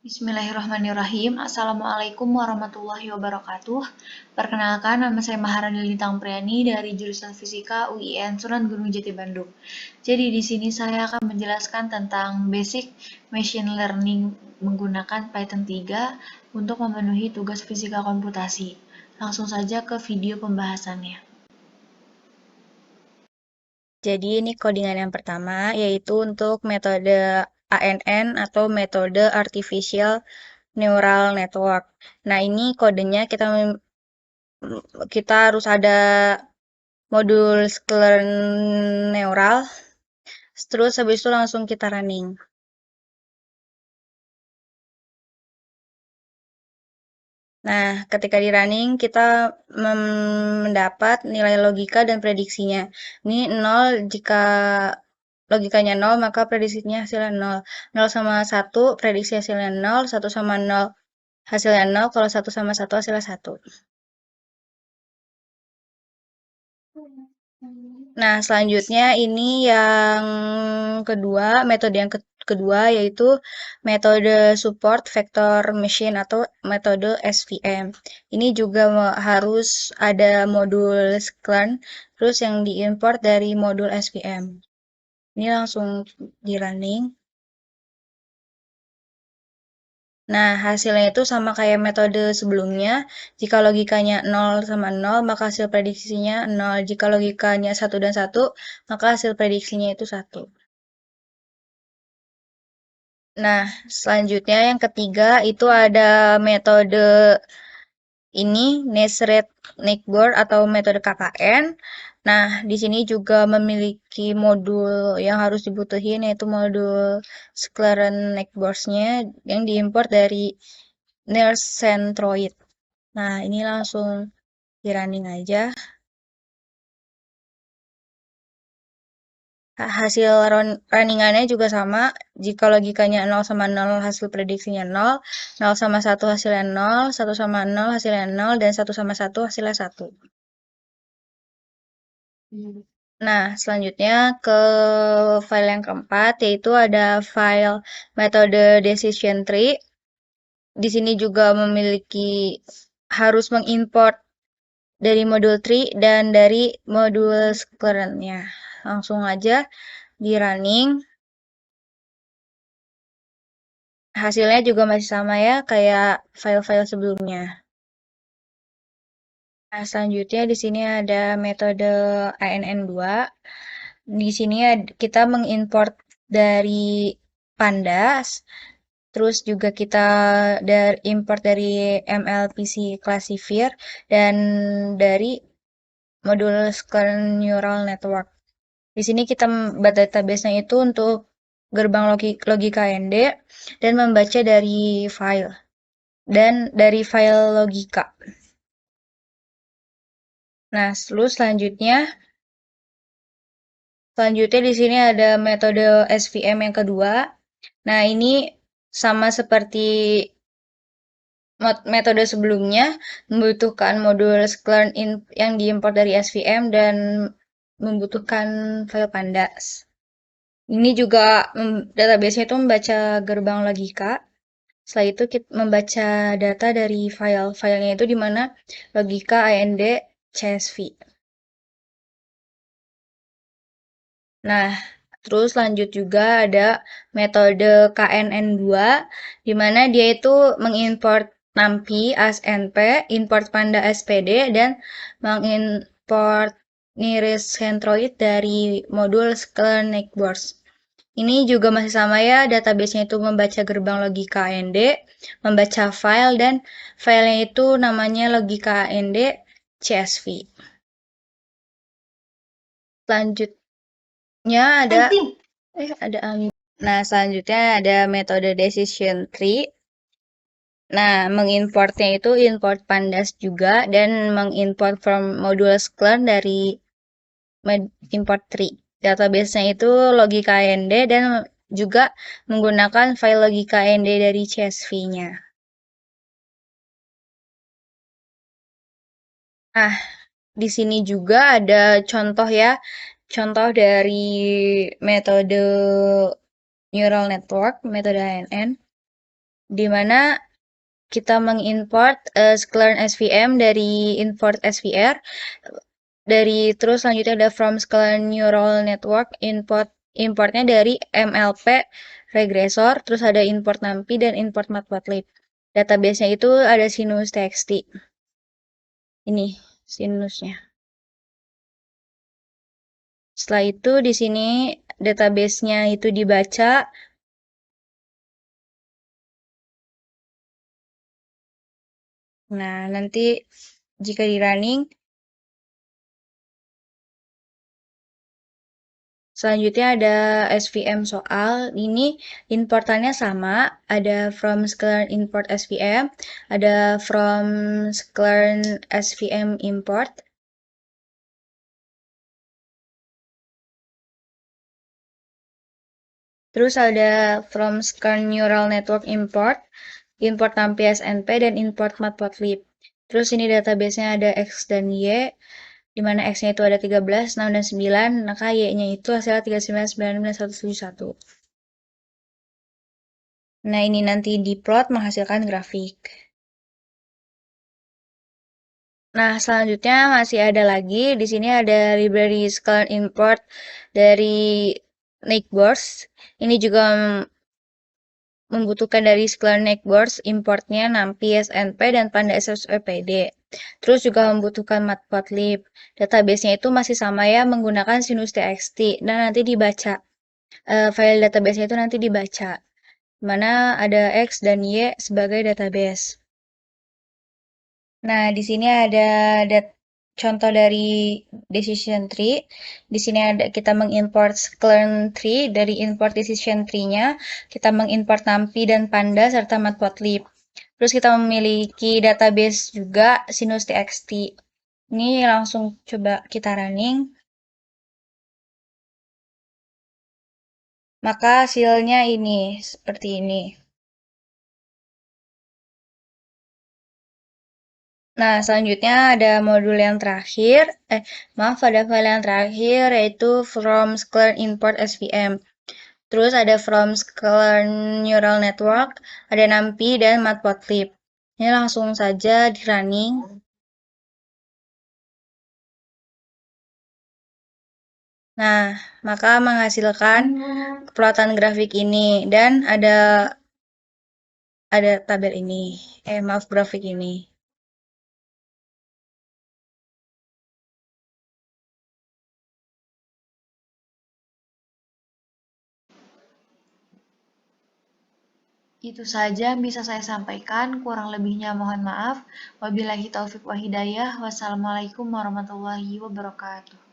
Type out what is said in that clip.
Bismillahirrahmanirrahim. Assalamualaikum warahmatullahi wabarakatuh. Perkenalkan, nama saya Maharani Lintang Priani dari jurusan Fisika UIN Sunan Gunung Jati Bandung. Jadi di sini saya akan menjelaskan tentang basic machine learning menggunakan Python 3 untuk memenuhi tugas fisika komputasi. Langsung saja ke video pembahasannya. Jadi ini codingan yang pertama yaitu untuk metode ANN atau metode Artificial Neural Network. Nah, ini kodenya kita harus ada modul skleron neural, terus habis itu langsung kita running. Nah, ketika di running kita mendapat nilai logika dan prediksinya. Ini 0 jika logikanya 0, maka prediksinya hasilnya 0. 0 sama 1, prediksi hasilnya 0. 1 sama 0, hasilnya 0. Kalau 1 sama 1, hasilnya 1. Nah, selanjutnya ini yang kedua, metode yang kedua yaitu metode support vector machine atau metode SVM. Ini juga harus ada modul sklearn, terus yang diimport dari modul SVM. Ini langsung di running. Nah, hasilnya itu sama kayak metode sebelumnya. Jika logikanya 0 sama 0, maka hasil prediksinya 0. Jika logikanya 1 dan 1, maka hasil prediksinya itu 1. Nah, selanjutnya yang ketiga itu ada metode ini Nesret Nickboard atau metode KKN. Nah, di sini juga memiliki modul yang harus dibutuhin yaitu modul Sclaren Neckboards-nya yang diimpor dari NERSC Centroid. Nah, ini langsung di running aja. Hasil runningannya juga sama. Jika logikanya 0 sama 0, hasil prediksinya 0. 0 sama 1 hasilnya 0. 1 sama 0 hasilnya 0. Dan 1 sama 1 hasilnya 1. Nah, selanjutnya ke file yang keempat, yaitu ada file metode decision tree. Di sini juga memiliki harus mengimport dari modul tree dan dari modul sclearn-nya. Langsung aja di running. Hasilnya juga masih sama ya, kayak file-file sebelumnya. Nah, selanjutnya di sini ada metode ANN2. Di sini kita mengimport dari Pandas, terus juga kita import dari MLPC Classifier, dan dari modul Sclearn Neural Network. Di sini kita database-nya itu untuk gerbang logika ND dan membaca dari file dan dari file logika. Nah, selanjutnya di sini ada metode SVM yang kedua. Nah, ini sama seperti metode sebelumnya, membutuhkan modul sklearn yang diimport dari SVM dan membutuhkan file pandas. Ini juga database-nya itu membaca gerbang logika. Setelah itu kita membaca data dari file-filenya itu di mana logika AND CSV. Nah, terus lanjut juga ada metode KNN2, di mana dia itu mengimport NumPy ASNP, import Panda SPD, dan mengimport Nearest Centroid dari modul Sclearn Neckboards. Ini juga masih sama ya, database-nya itu membaca gerbang logika AND, membaca file, dan filenya itu namanya logika AND CSV. Selanjutnya ada Nah, selanjutnya ada metode decision tree. Nah, mengimportnya itu import pandas juga dan mengimport from modul Sclearn dari import tree. Database-nya itu logika AND dan juga menggunakan file logika AND dari CSV-nya. Nah, di sini juga ada contoh ya, contoh dari metode neural network, metode ANN. di mana kita mengimport sklearn SVM dari import SVR, terus selanjutnya ada from sklearn neural network importnya dari MLP regressor, terus ada import NumPy dan import matplotlib. Database-nya itu ada sinus txt. Ini sinusnya. Setelah itu di sini database-nya itu dibaca. Nah, nanti jika di running, selanjutnya ada SVM soal. Ini importannya sama, ada from sklearn import SVM, ada from sklearn SVM import. Terus ada from sklearn neural network import NumPy SNP, dan import matplotlib. Terus ini database-nya ada X dan Y, di mana X-nya itu ada 13, 6, dan 9, maka Y-nya itu hasilnya 39, 19, 171. Nah, ini nanti diplot menghasilkan grafik. Nah, selanjutnya masih ada lagi. Di sini ada library sklearn import dari Nextburst. Ini juga membutuhkan dari sklearn Nextburst importnya NumPy SNP dan Panda SSOPD. Terus juga membutuhkan matplotlib. Database-nya itu masih sama ya, menggunakan sinus txt dan nanti dibaca. File database-nya itu nanti dibaca, mana ada X dan Y sebagai database. Nah, di sini ada contoh dari decision tree. Di sini ada kita mengimport sklearn tree. Dari import decision tree-nya, kita mengimport NumPy dan Panda serta matplotlib. Terus kita memiliki database juga sinus txt. Ini langsung coba kita running. Maka hasilnya ini seperti ini. Nah, selanjutnya ada modul yang terakhir, ada file yang terakhir yaitu from sklearn import SVM. Terus ada from sklearn neural network, ada NumPy dan matplotlib. Ini langsung saja di running. Nah, maka menghasilkan plotan grafik ini dan ada tabel ini. Maaf, grafik ini. Itu saja yang bisa saya sampaikan, kurang lebihnya mohon maaf. Wabillahi taufik wa hidayah. Wassalamualaikum warahmatullahi wabarakatuh.